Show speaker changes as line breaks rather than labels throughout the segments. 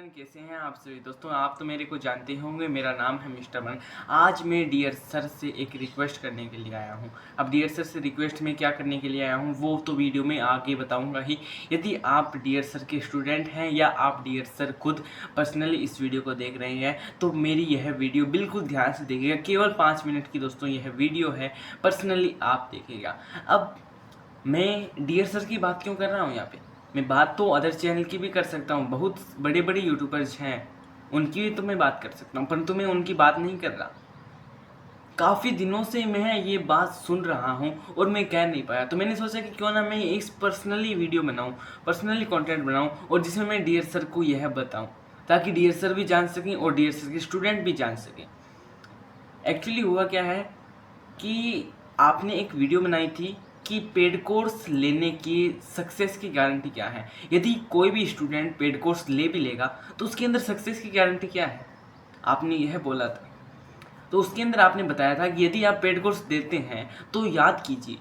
Everyone, कैसे हैं आप सभी दोस्तों। आप तो मेरे को जानते होंगे, मेरा नाम है मिस्टर मन। आज मैं डियर सर से एक रिक्वेस्ट करने के लिए आया हूं। अब डियर सर से रिक्वेस्ट में क्या करने के लिए आया हूं वो तो वीडियो में आगे बताऊंगा ही। यदि आप डियर सर के स्टूडेंट हैं या आप डियर सर खुद पर्सनली इस वीडियो को देख रहे हैं तो मेरी यह वीडियो बिल्कुल ध्यान से देखिएगा। केवल 5 मिनट की दोस्तों यह वीडियो है, पर्सनली आप देखिएगा। अब मैं डियर सर की बात क्यों कर रहा हूँ यहाँ पे, मैं बात तो अदर चैनल की भी कर सकता हूँ। बहुत बड़े बड़े यूट्यूबर्स हैं, उनकी भी तो मैं बात कर सकता हूँ, परंतु मैं उनकी बात नहीं कर रहा। काफ़ी दिनों से मैं ये बात सुन रहा हूँ और मैं कह नहीं पाया, तो मैंने सोचा कि क्यों ना मैं एक पर्सनली वीडियो बनाऊँ, पर्सनली कंटेंट बनाऊँ और जिसमें मैं डियर सर को यह बताऊँ ताकि डियर सर भी जान सकें और डियर सर के स्टूडेंट भी जान सकें। एक्चुअली हुआ क्या है कि आपने एक वीडियो बनाई थी कि पेड कोर्स लेने की सक्सेस की गारंटी क्या है। यदि कोई भी स्टूडेंट पेड कोर्स ले भी लेगा तो उसके अंदर सक्सेस की गारंटी क्या है, आपने यह बोला था। तो उसके अंदर आपने बताया था कि यदि आप पेड कोर्स देते हैं तो याद कीजिए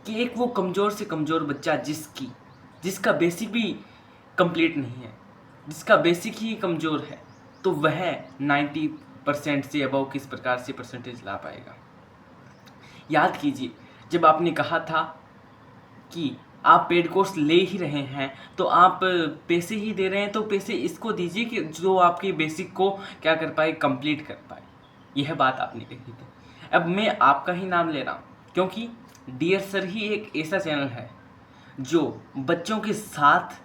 कि एक वो कमज़ोर से कमज़ोर बच्चा जिसका बेसिक भी कंप्लीट नहीं है, जिसका बेसिक ही कमज़ोर है, तो वह 90% से अबव किस प्रकार से परसेंटेज ला पाएगा। याद कीजिए, जब आपने कहा था कि आप पेड कोर्स ले ही रहे हैं तो आप पैसे ही दे रहे हैं, तो पैसे इसको दीजिए कि जो आपके बेसिक को क्या कर पाए, कंप्लीट कर पाए। यह बात आपने कही थी। अब मैं आपका ही नाम ले रहा हूँ क्योंकि डियर सर ही एक ऐसा चैनल है जो बच्चों के साथ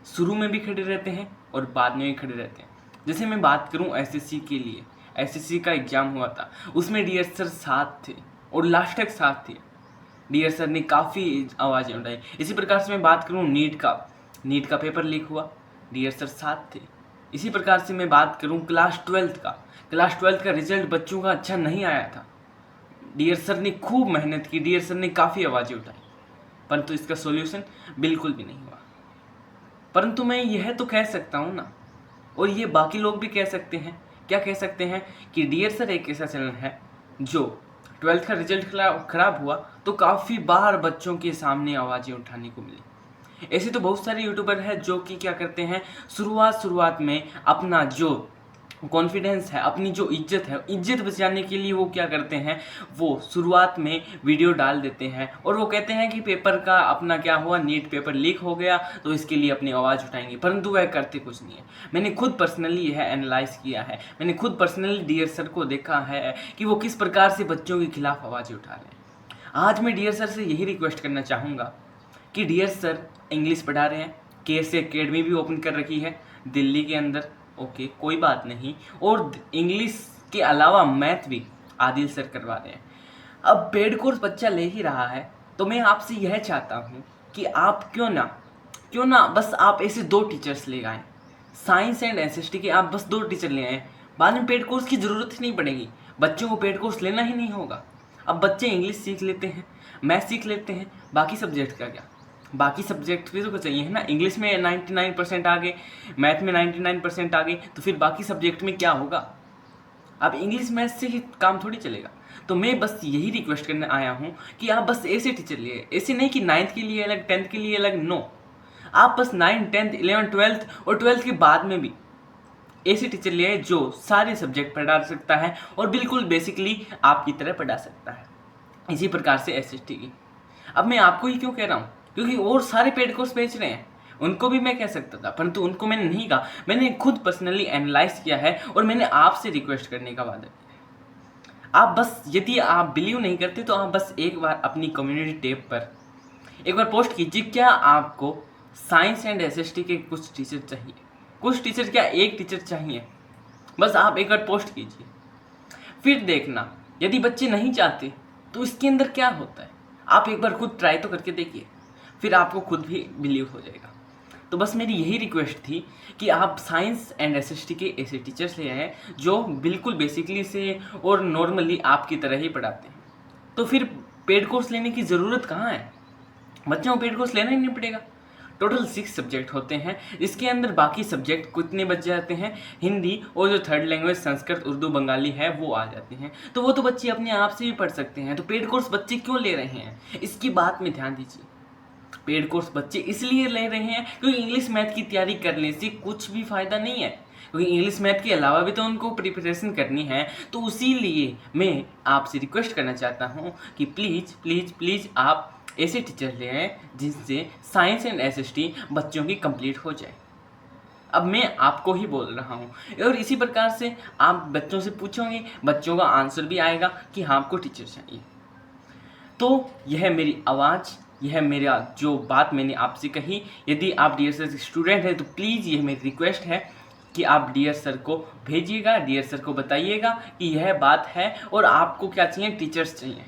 शुरू में भी खड़े रहते हैं और बाद में भी खड़े रहते हैं। जैसे मैं बात करूं एसएससी के लिए, एसएससी का एग्ज़ाम हुआ था, उसमें डियर सर साथ थे और लास्ट तक साथ थे। डियर सर ने काफ़ी आवाज़ें उठाई। इसी प्रकार से मैं बात करूं नीट का पेपर लीक हुआ, डियर सर साथ थे। इसी प्रकार से मैं बात करूं क्लास 12 का रिजल्ट बच्चों का अच्छा नहीं आया था, डियर सर ने खूब मेहनत की, डियर सर ने काफ़ी आवाज़ें उठाई, परंतु इसका सॉल्यूशन बिल्कुल भी नहीं हुआ। परंतु मैं यह तो कह सकता हूँ ना, और ये बाकी लोग भी कह सकते हैं। क्या कह सकते हैं कि डियर सर एक ऐसा चैनल है जो 12th का रिजल्ट खराब हुआ तो काफ़ी बार बच्चों के सामने आवाज़ें उठाने को मिली। ऐसे तो बहुत सारे यूट्यूबर हैं जो कि क्या करते हैं, शुरुआत में अपना जो कॉन्फिडेंस है, अपनी जो इज्जत बचाने के लिए वो क्या करते हैं, वो शुरुआत में वीडियो डाल देते हैं और वो कहते हैं कि पेपर का अपना क्या हुआ, नीट पेपर लीक हो गया तो इसके लिए अपनी आवाज़ उठाएंगे, परंतु वह करते कुछ नहीं है। मैंने खुद पर्सनली यह एनालाइज किया है, मैंने खुद पर्सनली डियर सर को देखा है कि वो किस प्रकार से बच्चों के खिलाफ आवाज़ें उठा रहे हैं। आज मैं डियर सर से यही रिक्वेस्ट करना चाहूँगा कि डियर सर इंग्लिश पढ़ा रहे हैं, केएसए एकेडमी भी ओपन कर रखी है दिल्ली के अंदर, ओके कोई बात नहीं, और इंग्लिश के अलावा मैथ भी आदिल सर करवा रहे हैं। अब पेड कोर्स बच्चा ले ही रहा है तो मैं आपसे यह चाहता हूँ कि आप क्यों ना बस आप ऐसे 2 टीचर्स ले आएँ, साइंस एंड एसएसटी के आप बस 2 टीचर ले आएँ। बाद में पेड कोर्स की ज़रूरत ही नहीं पड़ेगी, बच्चों को पेड कोर्स लेना ही नहीं होगा। अब बच्चे इंग्लिश सीख लेते हैं, मैथ सीख लेते हैं, बाकी सब्जेक्ट का क्या, बाकी सब्जेक्ट भी तो चाहिए है ना। इंग्लिश में 99% आ गए, मैथ में 99% आ गए, तो फिर बाकी सब्जेक्ट में क्या होगा। अब इंग्लिश मैथ से ही काम थोड़ी चलेगा। तो मैं बस यही रिक्वेस्ट करने आया हूँ कि आप बस ऐसे टीचर लिए, ऐसे नहीं कि 9th के लिए अलग 10th के लिए अलग, नो, आप बस 9th 10th 11th 12th और 12th के बाद में भी ऐसे टीचर लिए जो सारे सब्जेक्ट पढ़ा सकता है और बिल्कुल बेसिकली आपकी तरह पढ़ा सकता है। इसी प्रकार से एसएसटी की। अब मैं आपको ही क्यों कह रहा हूँ, क्योंकि और सारे पेड कोर्स बेच रहे हैं, उनको भी मैं कह सकता था, परंतु उनको मैंने नहीं कहा। मैंने खुद पर्सनली एनालाइज किया है और मैंने आपसे रिक्वेस्ट करने का वादा किया। आप बस, यदि आप बिलीव नहीं करते तो आप बस एक बार अपनी कम्युनिटी टैब पर एक बार पोस्ट कीजिए, क्या आपको साइंस एंड एसएसटी के कुछ टीचर चाहिए, कुछ टीचर क्या, एक टीचर चाहिए, बस आप एक बार पोस्ट कीजिए। फिर देखना, यदि बच्चे नहीं चाहते तो इसके अंदर क्या होता है, आप एक बार खुद ट्राई तो करके देखिए, फिर आपको खुद भी बिलीव हो जाएगा। तो बस मेरी यही रिक्वेस्ट थी कि आप साइंस एंड एसएसटी के ऐसे टीचर्स ले आए जो बिल्कुल बेसिकली से और नॉर्मली आपकी तरह ही पढ़ाते हैं। तो फिर पेड कोर्स लेने की ज़रूरत कहाँ है, बच्चों को पेड कोर्स लेना ही नहीं पड़ेगा। टोटल 6 सब्जेक्ट होते हैं, इसके अंदर बाकी सब्जेक्ट कितने बच जाते हैं, हिंदी और जो थर्ड लैंग्वेज संस्कृत उर्दू बंगाली है वो आ जाते हैं, तो वो तो बच्चे अपने आप से भी पढ़ सकते हैं। तो पेड कोर्स बच्चे क्यों ले रहे हैं, इसकी बात में ध्यान दीजिए। पेड कोर्स बच्चे इसलिए ले रहे हैं क्योंकि इंग्लिश मैथ की तैयारी करने से कुछ भी फ़ायदा नहीं है, क्योंकि इंग्लिश मैथ के अलावा भी तो उनको प्रिपरेशन करनी है। तो उसी लिए मैं आपसे रिक्वेस्ट करना चाहता हूँ कि प्लीज़ प्लीज़ प्लीज़ आप ऐसे टीचर ले आएँ जिनसे साइंस एंड एसएसटी बच्चों की कंप्लीट हो जाए। अब मैं आपको ही बोल रहा हूँ, और इसी प्रकार से आप बच्चों से पूछोगे, बच्चों का आंसर भी आएगा कि हाँ आपको टीचर चाहिए। तो यह मेरी आवाज़, यह मेरा जो बात मैंने आपसे कही, यदि आप डियर सर स्टूडेंट हैं तो प्लीज़ यह मेरी रिक्वेस्ट है कि आप डियर सर को भेजिएगा, डियर सर को बताइएगा कि यह बात है और आपको क्या चाहिए, टीचर्स चाहिए।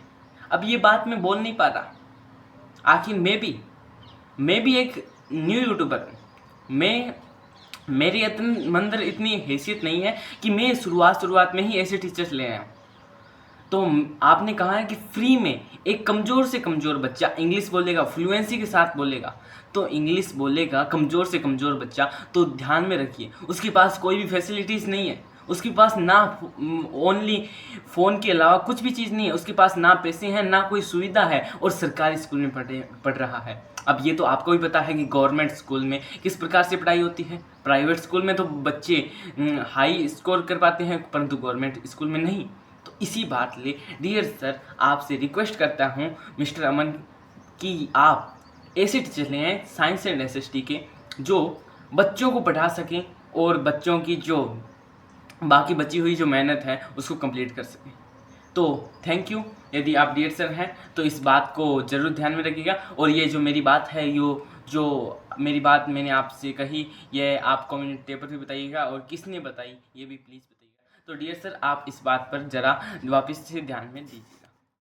अब ये बात मैं बोल नहीं पा रहा, आखिर मैं भी एक न्यू यूट्यूबर हूँ। मेरी अंदर इतनी हैसियत नहीं है कि मैं शुरुआत में ही ऐसे टीचर्स ले आया। तो आपने कहा है कि फ्री में एक कमज़ोर से कमज़ोर बच्चा इंग्लिश बोलेगा, फ्लुएंसी के साथ बोलेगा, तो इंग्लिश बोलेगा कमज़ोर से कमज़ोर बच्चा, तो ध्यान में रखिए उसके पास कोई भी फैसिलिटीज़ नहीं है, उसके पास ना ओनली फ़ोन के अलावा कुछ भी चीज़ नहीं है, उसके पास ना पैसे हैं ना कोई सुविधा है, और सरकारी स्कूल में पढ़ रहा है। अब ये तो आपको भी पता है कि गवर्नमेंट स्कूल में किस प्रकार से पढ़ाई होती है, प्राइवेट स्कूल में तो बच्चे हाई स्कोर कर पाते हैं परंतु गवर्नमेंट स्कूल में नहीं। तो इसी बात ले डियर सर आपसे रिक्वेस्ट करता हूँ मिस्टर अमन कि आप ऐसे टीचर ले आएँ साइंस एंड एसएसटी के जो बच्चों को पढ़ा सकें और बच्चों की जो बाकी बची हुई जो मेहनत है उसको कंप्लीट कर सकें। तो थैंक यू। यदि आप डियर सर हैं तो इस बात को ज़रूर ध्यान में रखिएगा, और ये जो मेरी बात है जो मेरी बात मैंने आपसे कही ये आप कम्युनिटी टेबल पे बताइएगा, और किसने बताई ये भी प्लीज़ बताइएगा। तो डियर सर आप इस बात पर ज़रा वापस से ध्यान में दीजिए।